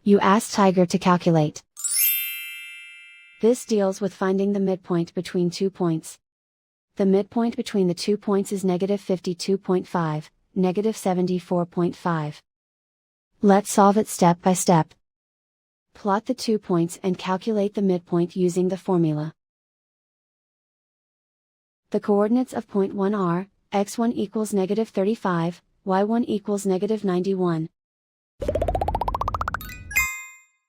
You ask Tiger to calculate. This deals with finding the midpoint between 2 points. The midpoint between the 2 points is -52.5, -74.5. Let's solve it step by step. Plot the 2 points and calculate the midpoint using the formula. The coordinates of point 1 are, x1 equals -35, y1 equals -91.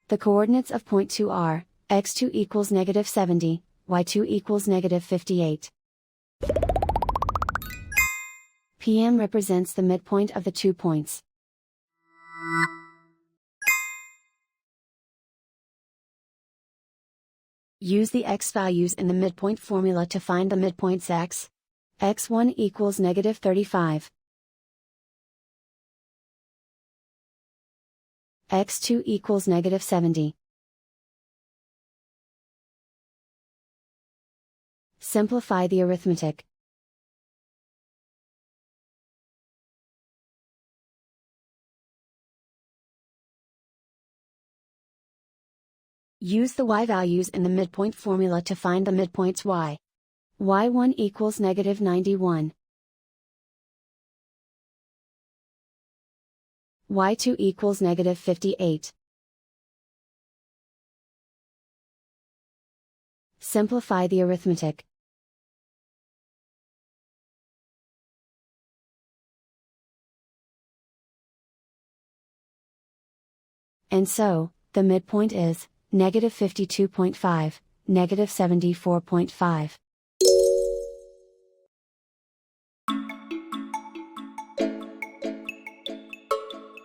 The coordinates of point 2 are, x2 equals -70, y2 equals -58. PM represents the midpoint of the 2 points. Use the x values in the midpoint formula to find the midpoints x. x1 equals -35. x2 equals -70. Simplify the arithmetic. Use the y values in the midpoint formula to find the midpoints y. y1 equals -91. y2 equals -58. Simplify the arithmetic. And so, the midpoint is -52.5, -74.5.